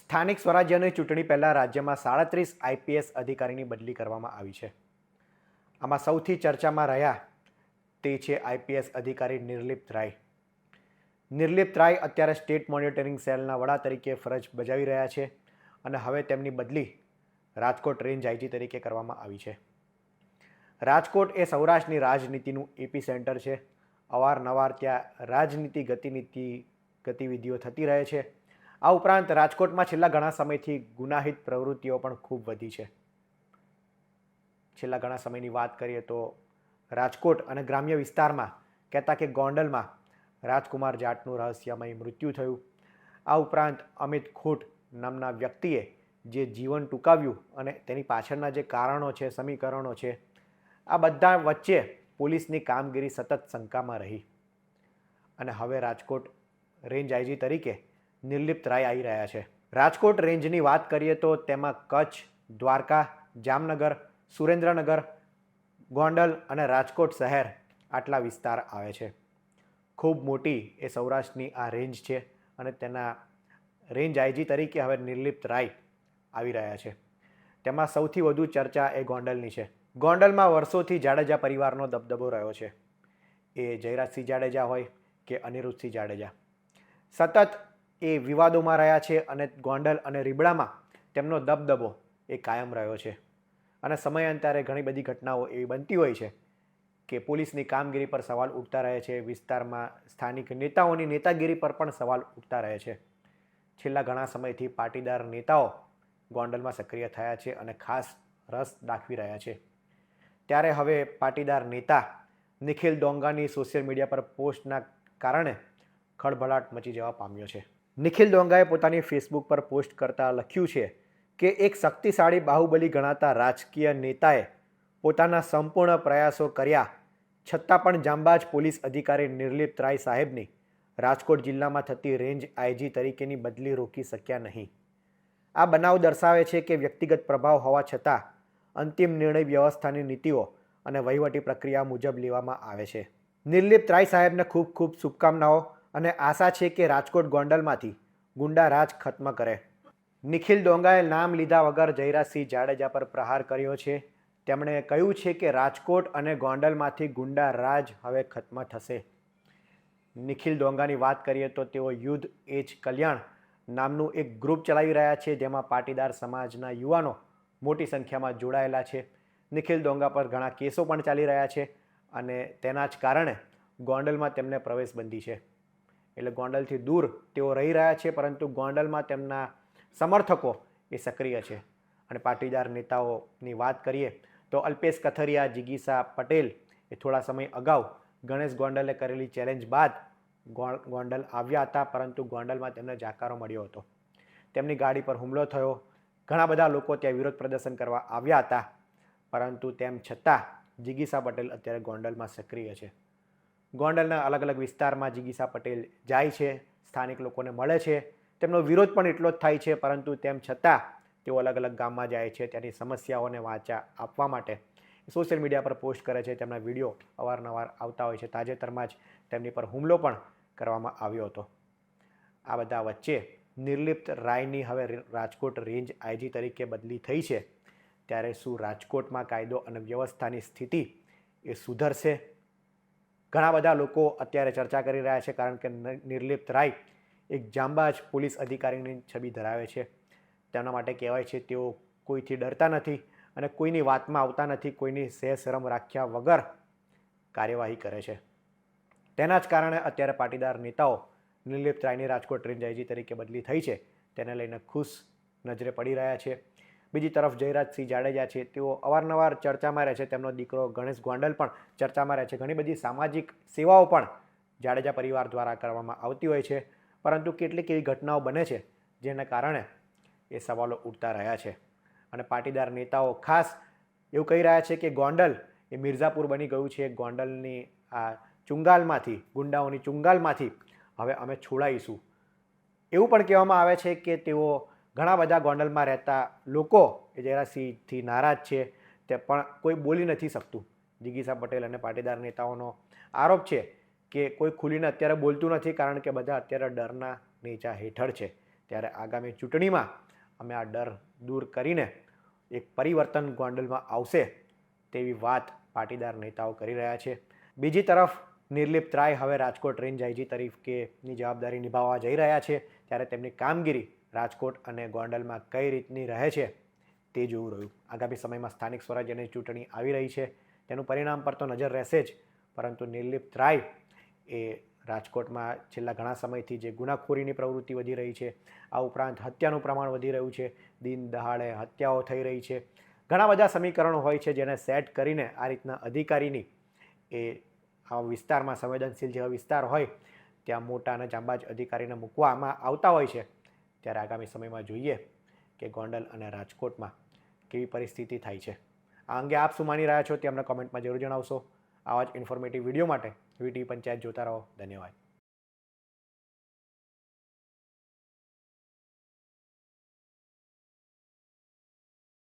સ્થાનિક સ્વરાજ્યની ચૂંટણી પહેલાં રાજ્યમાં 37 આઈપીએસ અધિકારીની બદલી કરવામાં આવી છે. આમાં સૌથી ચર્ચામાં રહ્યા તે છે આઈપીએસ અધિકારી નિર્લિપ્ત રાય. નિર્લિપ્ત રાય અત્યારે સ્ટેટ મોનિટરિંગ સેલના વડા તરીકે ફરજ બજાવી રહ્યા છે અને હવે તેમની બદલી રાજકોટ રેન્જ આઈજી તરીકે કરવામાં આવી છે. રાજકોટ એ સૌરાષ્ટ્રની રાજનીતિનું એપી સેન્ટર છે. અવારનવાર ત્યાં રાજનીતિ ગતિવિધિઓ થતી રહે છે. આ ઉપરાંત રાજકોટમાં છેલ્લા ઘણા સમયથી ગુનાહિત પ્રવૃત્તિઓ પણ ખૂબ વધી છે. છેલ્લા ઘણા સમયની વાત કરીએ તો રાજકોટ અને ગ્રામ્ય વિસ્તારમાં કહેતા કે ગોંડલમાં રાજકુમાર જાટનું રહસ્યમય મૃત્યુ થયું. આ ઉપરાંત અમિત ખોટ નામના વ્યક્તિએ જે જીવન ટૂંકાવ્યું અને તેની પાછળના જે કારણો છે, સમીકરણો છે, આ બધા વચ્ચે પોલીસની કામગીરી સતત શંકામાં રહી અને હવે રાજકોટ રેન્જ આઈજી તરીકે નિર્લિપ્ત રાય આવી રહ્યા છે. રાજકોટ રેન્જની વાત કરીએ તો તેમાં કચ્છ, દ્વારકા, જામનગર, સુરેન્દ્રનગર, ગોંડલ અને રાજકોટ શહેર આટલા વિસ્તાર આવે છે. ખૂબ મોટી એ સૌરાષ્ટ્રની આ રેન્જ છે અને તેના રેન્જ આઈજી તરીકે હવે નિર્લિપ્ત રાય આવી રહ્યા છે. તેમાં સૌથી વધુ ચર્ચા એ ગોંડલની છે. ગોંડલમાં વર્ષોથી જાડેજા પરિવારનો દબદબો રહ્યો છે. એ જયરાજસિંહ જાડેજા હોય કે અનિરુદ્ધસિંહ જાડેજા, સતત એ વિવાદોમાં રહ્યા છે અને ગોંડલ અને રીબડામાં તેમનો દબદબો એ કાયમ રહ્યો છે. અને સમયાંતરે ઘણી બધી ઘટનાઓ એવી બનતી હોય છે કે પોલીસની કામગીરી પર સવાલ ઉઠતા રહે છે. વિસ્તારમાં સ્થાનિક નેતાઓની નેતાગીરી પર પણ સવાલ ઉઠતા રહે છે. છેલ્લા ઘણા સમયથી પાટીદાર નેતાઓ ગોંડલમાં સક્રિય થયા છે અને ખાસ રસ દાખવી રહ્યા છે. ત્યારે હવે પાટીદાર નેતા નિખિલ ડોંગાની સોશિયલ મીડિયા પર પોસ્ટના કારણે ખળભળાટ મચી જવા પામ્યો છે. નિખિલ ડોંગાએ પોતાની ફેસબુક પર પોસ્ટ કરતા લખ્યું છે કે એક શક્તિશાળી બાહુબલી ગણાતા રાજકીય નેતાએ પોતાના સંપૂર્ણ પ્રયાસો કર્યા છતાં પણ જાંબાજ પોલીસ અધિકારી નિર્લિપ્ત રાય સાહેબની રાજકોટ જિલ્લામાં થતી રેન્જ આઈજી તરીકેની બદલી રોકી શક્યા નહીં. આ બનાવ દર્શાવે છે કે વ્યક્તિગત પ્રભાવ હોવા છતાં અંતિમ નિર્ણય વ્યવસ્થાની નીતિઓ અને વહીવટી પ્રક્રિયા મુજબ લેવામાં આવે છે. નિર્લિપ્ત રાય સાહેબને ખૂબ ખૂબ શુભકામનાઓ અને આશા છે કે રાજકોટ ગોંડલમાંથી ગુંડા રાજ ખત્મ કરે. નિખિલ ડોંગાએ નામ લીધા વગર જયરાજસિંહ જાડેજા પર પ્રહાર કર્યો છે. તેમણે કહ્યું છે કે રાજકોટ અને ગોંડલમાંથી ગુંડા રાજ હવે ખત્મ થશે. નિખિલ ડોંગાની વાત કરીએ તો તેઓ યુદ્ધ એજ કલ્યાણ નામનું એક ગ્રુપ ચલાવી રહ્યા છે જેમાં પાટીદાર સમાજના યુવાનો મોટી સંખ્યામાં જોડાયેલા છે. નિખિલ ડોંગા પર ઘણા કેસો પણ ચાલી રહ્યા છે અને તેના જ કારણે ગોંડલમાં તેમને પ્રવેશબંધી છે. એટલે ગોંડલથી દૂર તેઓ રહી રહ્યા છે, પરંતુ ગોંડલમાં તેમના સમર્થકો એ સક્રિય છે. અને પાટીદાર નેતાઓની વાત કરીએ તો અલ્પેશ કથરિયા, જિગીસા પટેલ એ થોડા સમય અગાઉ ગણેશ ગોંડલે કરેલી ચેલેન્જ બાદ ગોંડલ આવ્યા હતા, પરંતુ ગોંડલમાં તેમને જાકારો મળ્યો હતો. તેમની ગાડી પર હુમલો થયો. ઘણા બધા લોકો ત્યાં વિરોધ પ્રદર્શન કરવા આવ્યા હતા, પરંતુ તેમ છતાં જિગીસા પટેલ અત્યારે ગોંડલમાં સક્રિય છે. ગોંડલના અલગ અલગ વિસ્તારમાં જિગીસા પટેલ જાય છે, સ્થાનિક લોકોને મળે છે. તેમનો વિરોધ પણ એટલો જ થાય છે, પરંતુ તેમ છતાં તેઓ અલગ અલગ ગામમાં જાય છે. ત્યાંની સમસ્યાઓને વાચા આપવા માટે સોશિયલ મીડિયા પર પોસ્ટ કરે છે. તેમના વિડીયો અવારનવાર આવતા હોય છે. તાજેતરમાં જ તેમની પર હુમલો પણ કરવામાં આવ્યો હતો. આ બધા વચ્ચે નિર્લિપ્ત રાયની હવે રાજકોટ રેન્જ આઈજી તરીકે બદલી થઈ છે. ત્યારે શું રાજકોટમાં કાયદો અને વ્યવસ્થાની સ્થિતિ એ સુધરશે? ઘણા બધા લોકો અત્યારે ચર્ચા કરી રહ્યા છે, કારણ કે નિર્લિપ્ત રાય એક જાંબાજ પોલીસ અધિકારીની છબી ધરાવે છે. તેના માટે કહેવાય છે તેઓ કોઈથી ડરતા નથી અને કોઈની વાતમાં આવતા નથી. કોઈની સહેશરમ રાખ્યા વગર કાર્યવાહી કરે છે. તેના જ કારણે અત્યારે પાટીદાર નેતાઓ નિર્લિપ્ત રાયની રાજકોટ રેન્જ આઈજી તરીકે બદલી થઈ છે તેને લઈને ખુશ નજરે પડી રહ્યા છે. બીજી તરફ જયરાજસિંહ જાડેજા છે, તેઓ અવારનવાર ચર્ચામાં રહે છે. તેમનો દીકરો ગણેશ ગોંડલ પણ ચર્ચામાં રહે છે. ઘણી બધી સામાજિક સેવાઓ પણ જાડેજા પરિવાર દ્વારા કરવામાં આવતી હોય છે, પરંતુ કેટલીક એવી ઘટનાઓ બને છે જેને કારણે એ સવાલો ઉઠતા રહ્યા છે. અને પાટીદાર નેતાઓ ખાસ એવું કહી રહ્યા છે કે ગોંડલ એ મિર્ઝાપુર બની ગયું છે. ગોંડલની આ ચુંગાલમાંથી, ગુંડાઓની ચુંગાલમાંથી હવે અમે છોડાઈશું. એવું પણ કહેવામાં આવે છે કે તેઓ ઘણા બધા ગોંડલમાં રહેતા લોકો એ જયરાજસિંહથી નારાજ છે, તે પણ કોઈ બોલી નથી શકતું. જિગીસા પટેલ અને પાટીદાર નેતાઓનો આરોપ છે કે કોઈ ખુલીને અત્યારે બોલતું નથી, કારણ કે બધા અત્યારે ડરના નેચા હેઠળ છે. ત્યારે આગામી ચૂંટણીમાં અમે આ ડર દૂર કરીને એક પરિવર્તન ગોંડલમાં આવશે તેવી વાત પાટીદાર નેતાઓ કરી રહ્યા છે. બીજી તરફ નિર્લિપ્ત રાય હવે રાજકોટ રેન્જ આઈજી તરીકેની જવાબદારી નિભાવવા જઈ રહ્યા છે, ત્યારે તેમની કામગીરી રાજકોટ અને ગોંડલમાં કઈ રીતની રહે છે તે જોવું રહ્યું. આગામી સમયમાં સ્થાનિક સ્વરાજ્યની ચૂંટણી આવી રહી છે, તેનું પરિણામ પર તો નજર રહેશે જ, પરંતુ નિર્લિપ્ત રાય એ રાજકોટમાં છેલ્લા ઘણા સમયથી જે ગુનાખોરીની પ્રવૃત્તિ વધી રહી છે, આ ઉપરાંત હત્યાનું પ્રમાણ વધી રહ્યું છે, દિન દહાડે હત્યાઓ થઈ રહી છે, ઘણા બધા સમીકરણો હોય છે જેને સેટ કરીને આ રીતના અધિકારીની એ આ વિસ્તારમાં સંવેદનશીલ જેવા વિસ્તાર હોય ત્યાં મોટા અને જાંબાજ અધિકારીને મૂકવામાં આવતા હોય છે. ત્યારે આગામી સમયમાં જોઈએ કે ગોંડલ અને રાજકોટમાં કેવી પરિસ્થિતિ થાય છે. આ અંગે આપ શું માની રહ્યા છો તે અમને કોમેન્ટમાં જરૂર જણાવશો. આવા જ ઇન્ફોર્મેટિવ વિડીયો માટે વીટીવી પંચાયત જોતા રહો. ધન્યવાદ.